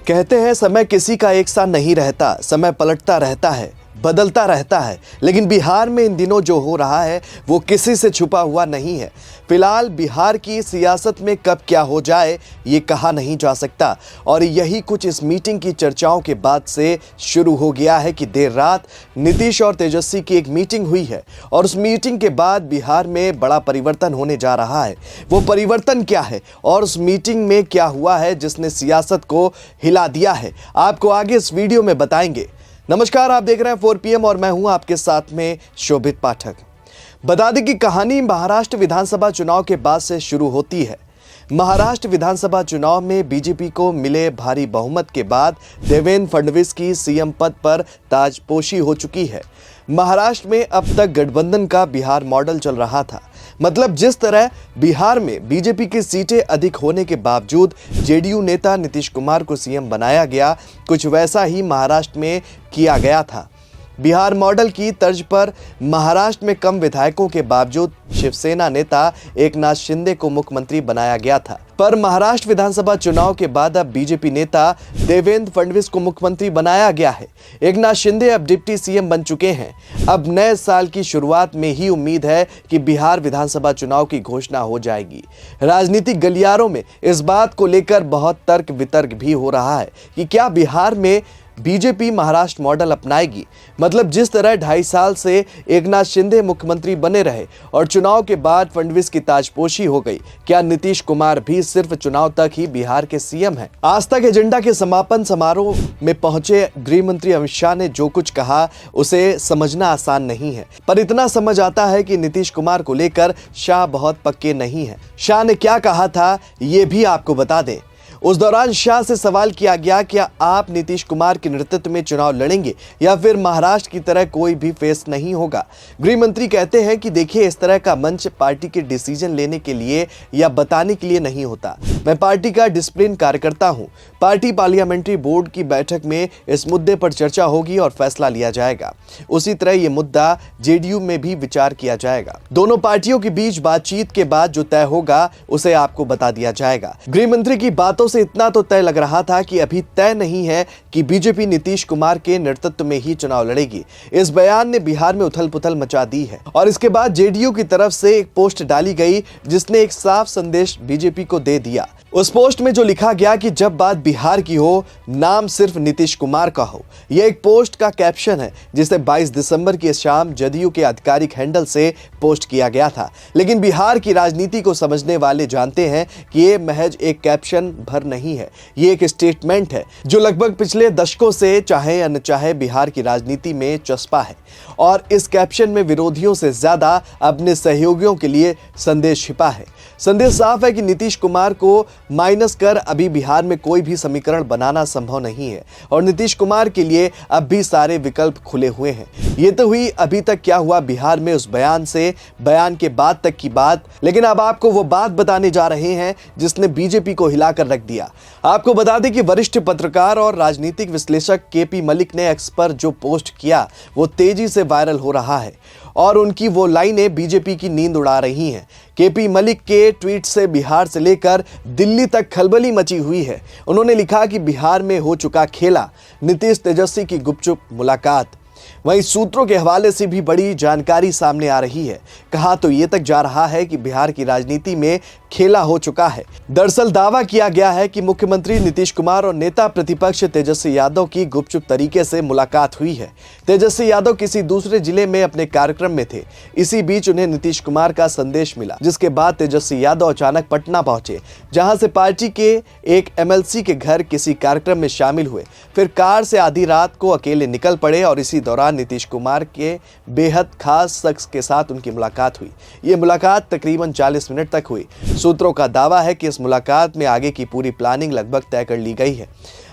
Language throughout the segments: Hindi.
कहते हैं समय किसी का एक सा नहीं रहता, समय पलटता रहता है, बदलता रहता है। लेकिन बिहार में इन दिनों जो हो रहा है वो किसी से छुपा हुआ नहीं है। फिलहाल बिहार की सियासत में कब क्या हो जाए ये कहा नहीं जा सकता, और यही कुछ इस मीटिंग की चर्चाओं के बाद से शुरू हो गया है कि देर रात नीतीश और तेजस्वी की एक मीटिंग हुई है और उस मीटिंग के बाद बिहार में बड़ा परिवर्तन होने जा रहा है। वो परिवर्तन क्या है और उस मीटिंग में क्या हुआ है जिसने सियासत को हिला दिया है, आपको आगे इस वीडियो में बताएंगे। नमस्कार, आप देख रहे हैं 4 PM और मैं हूं आपके साथ में शोभित पाठक। बता दें कि कहानी महाराष्ट्र विधानसभा चुनाव के बाद से शुरू होती है। महाराष्ट्र विधानसभा चुनाव में बीजेपी को मिले भारी बहुमत के बाद देवेंद्र फडणवीस की सीएम पद पर ताजपोशी हो चुकी है। महाराष्ट्र में अब तक गठबंधन का बिहार मॉडल चल रहा था। मतलब जिस तरह बिहार में बीजेपी की सीटें अधिक होने के बावजूद जेडीयू नेता नीतीश कुमार को सीएम बनाया गया, कुछ वैसा ही महाराष्ट्र में किया गया था। बिहार मॉडल की तर्ज पर महाराष्ट्र में कम विधायकों के बावजूद शिवसेना नेता एकनाथ शिंदे को मुख्यमंत्री बनाया गया था। पर महाराष्ट्र विधानसभा चुनाव के बाद अब बीजेपी नेता देवेंद्र फडणवीस को मुख्यमंत्री बनाया गया है। एकनाथ शिंदे अब डिप्टी सीएम बन चुके हैं। अब नए साल की शुरुआत में ही उम्मीद है कि बिहार विधानसभा चुनाव की घोषणा हो जाएगी। राजनीतिक गलियारों में इस बात को लेकर बहुत तर्क वितर्क भी हो रहा है कि क्या बिहार में बीजेपी महाराष्ट्र मॉडल अपनाएगी। मतलब जिस तरह 2.5 साल से एकनाथ शिंदे मुख्यमंत्री बने रहे और चुनाव के बाद फडणवीस की ताजपोशी हो गई, क्या नीतीश कुमार भी सिर्फ चुनाव तक ही बिहार के सीएम हैं? आज तक एजेंडा के समापन समारोह में पहुंचे गृह मंत्री अमित शाह ने जो कुछ कहा उसे समझना आसान नहीं है, पर इतना समझ आता है कि नीतीश कुमार को लेकर शाह बहुत पक्के नहीं है। शाह ने क्या कहा था ये भी आपको बता दें। उस दौरान शाह से सवाल किया गया कि आप नीतीश कुमार के नेतृत्व में चुनाव लड़ेंगे या फिर महाराष्ट्र की तरह कोई भी फेस नहीं होगा। गृह मंत्री कहते हैं कि देखिए, इस तरह का मंच पार्टी के डिसीजन लेने के लिए या बताने के लिए नहीं होता। मैं पार्टी का डिसिप्लिन कार्यकर्ता हूं। पार्टी पार्लियामेंट्री बोर्ड की बैठक में इस मुद्दे पर चर्चा होगी और फैसला लिया जाएगा। उसी तरह यह मुद्दा जेडीयू में भी विचार किया जाएगा। दोनों पार्टियों के बीच बातचीत के बाद जो तय होगा उसे आपको बता दिया जाएगा। गृह मंत्री की बातों से इतना तो तय लग रहा था कि अभी तय नहीं है कि बीजेपी नीतीश कुमार के नेतृत्व में ही चुनाव लड़ेगी। इस बयान ने बिहार में उथल पुथल मचा दी है और इसके बाद जेडीयू की तरफ से एक पोस्ट डाली गई जिसने एक साफ संदेश बीजेपी को दे दिया। उस पोस्ट में जो लिखा गया कि जब बात बिहार की हो, नाम सिर्फ नीतीश कुमार का हो। यह एक पोस्ट का कैप्शन है जिसे 22 दिसंबर की शाम जदयू के आधिकारिक हैंडल से पोस्ट किया गया था। लेकिन बिहार की राजनीति को समझने वाले जानते हैं कि यह महज एक कैप्शन भर नहीं है, ये एक स्टेटमेंट है जो लगभग पिछले दशकों से चाहे या न चाहे बिहार की राजनीति में चस्पा है। और इस कैप्शन में विरोधियों से ज्यादा अपने सहयोगियों के लिए संदेश छिपा है। संदेश साफ है कि नीतीश कुमार को माइनस कर अभी बिहार में कोई भी समीकरण बनाना संभव नहीं है और नीतीश कुमार के लिए अब भी सारे विकल्प खुले हुए हैं। ये तो हुई अभी तक क्या हुआ बिहार में उस बयान से बयान के बाद तक की बात, लेकिन अब आपको वो बात बताने जा रहे हैं जिसने बीजेपी को हिलाकर रख दिया। आपको बता दें कि वरिष्ठ पत्रकार और राजनीतिक विश्लेषक केपी मलिक ने एक्स पर जो पोस्ट किया वो तेजी से वायरल हो रहा है और उनकी वो लाइनें बीजेपी की नींद उड़ा रही हैं। केपी मलिक के ट्वीट से बिहार से लेकर दिल्ली तक खलबली मची हुई है। उन्होंने लिखा कि बिहार में हो चुका खेला, नीतीश तेजस्वी की गुपचुप मुलाकात। वहीं सूत्रों के हवाले से भी बड़ी जानकारी सामने आ रही है। कहा तो ये तक जा रहा है कि बिहार की राजनीति में खेला हो चुका है। दरअसल दावा किया गया है कि मुख्यमंत्री नीतीश कुमार और नेता प्रतिपक्ष तेजस्वी यादव की गुपचुप तरीके से मुलाकात हुई है। तेजस्वी यादव किसी दूसरे जिले में अपने कार्यक्रम में थे। इसी बीच उन्हें नीतीश कुमार का संदेश मिला, जिसके बाद तेजस्वी यादव अचानक पटना पहुंचे, जहां से पार्टी के एक एमएलसी के घर किसी कार्यक्रम में शामिल हुए। फिर कार से आधी रात को अकेले निकल पड़े और इसी दौरान नीतीश कुमार के बेहद खास शख्स के साथ उनकी मुलाकात हुई। ये मुलाकात तकरीबन 40 मिनट तक हुई। सूत्रों का दावा है कि इस मुलाकात में आगे की पूरी प्लानिंग लगभग तय कर ली गई है।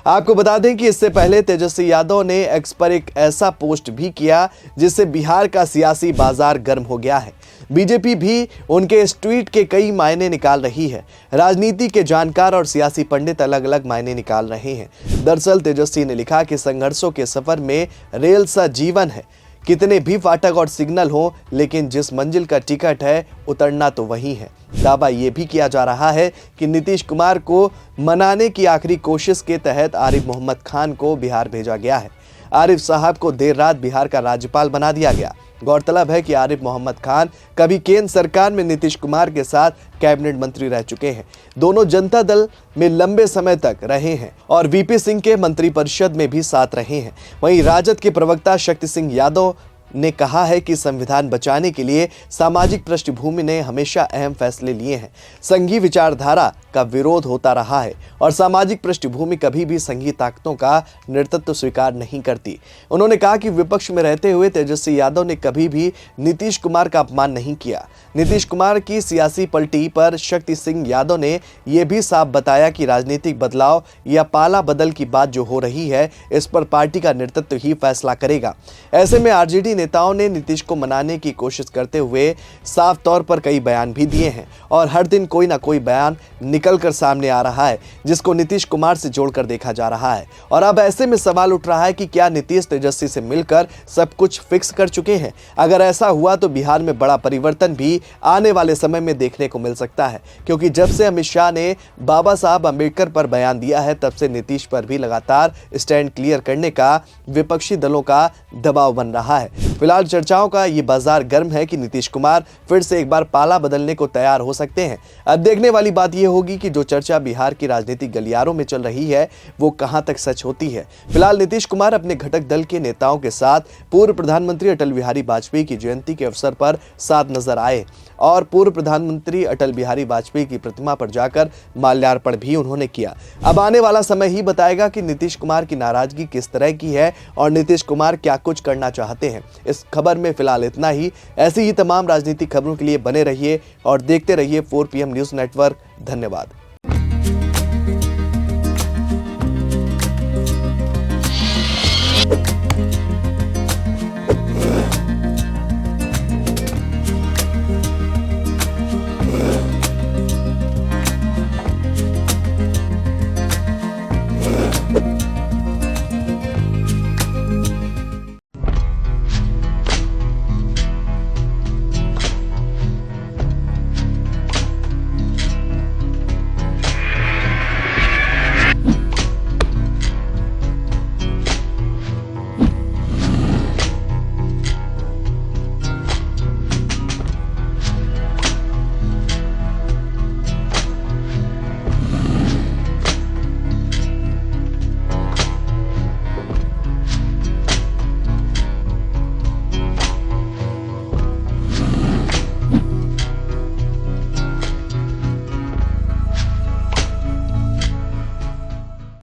आपको बता दें कि इससे पहले तेजस्वी यादव ने एक्स पर एक ऐसा पोस्ट भी किया जिससे बिहार का सियासी बाजार गर्म हो गया है। बीजेपी भी उनके इस ट्वीट के कई मायने निकाल रही है। राजनीति के जानकार और सियासी पंडित अलग अलग मायने निकाल रहे हैं। दरअसल तेजस्वी ने लिखा कि संघर्षों के सफर में रेल सा जीवन है। कितने भी फाटक और सिग्नल हो, लेकिन जिस मंजिल का टिकट है उतरना तो वही है। दावा ये भी किया जा रहा है कि नीतीश कुमार को मनाने की आखिरी कोशिश के तहत आरिफ मोहम्मद खान को बिहार भेजा गया है। आरिफ साहब को देर रात बिहार का राज्यपाल बना दिया गया। गौरतलब है कि आरिफ मोहम्मद खान कभी केंद्र सरकार में नीतीश कुमार के साथ कैबिनेट मंत्री रह चुके हैं। दोनों जनता दल में लंबे समय तक रहे हैं और वीपी सिंह के मंत्रिपरिषद में भी साथ रहे हैं। वहीं राजद के प्रवक्ता शक्ति सिंह यादव ने कहा है कि संविधान बचाने के लिए सामाजिक पृष्ठभूमि ने हमेशा अहम फैसले लिए हैं। संघीय विचारधारा का विरोध होता रहा है और सामाजिक पृष्ठभूमि कभी भी संघीय ताकतों का नेतृत्व स्वीकार नहीं करती। उन्होंने कहा कि विपक्ष में रहते हुए तेजस्वी यादव ने कभी भी नीतीश कुमार का अपमान नहीं किया। नीतीश कुमार की सियासी पलटी पर शक्ति सिंह यादव ने यह भी साफ बताया कि राजनीतिक बदलाव या पाला बदल की बात जो हो रही है, इस पर पार्टी का नेतृत्व ही फैसला करेगा। ऐसे में आरजेडी नेताओं ने नीतीश को मनाने की कोशिश करते हुए साफ तौर पर कई बयान भी दिए हैं और हर दिन कोई ना कोई बयान निकलकर सामने आ रहा है जिसको नीतीश कुमार से जोड़कर देखा जा रहा है। और अब ऐसे में सवाल उठ रहा है कि क्या नीतीश तेजस्वी से मिलकर सब कुछ फिक्स कर चुके हैं? अगर ऐसा हुआ तो बिहार में बड़ा परिवर्तन भी आने वाले समय में देखने को मिल सकता है, क्योंकि जब से अमित शाह ने बाबा साहब अम्बेडकर पर बयान दिया है तब से नीतीश पर भी लगातार स्टैंड क्लियर करने का विपक्षी दलों का दबाव बन रहा है। फिलहाल चर्चाओं का ये बाजार गर्म है कि नीतीश कुमार फिर से एक बार पाला बदलने को तैयार हो सकते हैं। अब देखने वाली बात यह होगी कि जो चर्चा बिहार की राजनीतिक गलियारों में चल रही है वो कहां तक सच होती है। फिलहाल नीतीश कुमार अपने घटक दल के नेताओं के साथ पूर्व प्रधानमंत्री अटल बिहारी वाजपेयी की जयंती के अवसर पर साथ नजर आए और पूर्व प्रधानमंत्री अटल बिहारी वाजपेयी की प्रतिमा पर जाकर माल्यार्पण भी उन्होंने किया। अब आने वाला समय ही बताएगा कि नीतीश कुमार की नाराजगी किस तरह की है और नीतीश कुमार क्या कुछ करना चाहते हैं। इस खबर में फिलहाल इतना ही। ऐसी ही तमाम राजनीतिक खबरों के लिए बने रहिए और देखते रहिए 4 PM न्यूज़ नेटवर्क। धन्यवाद।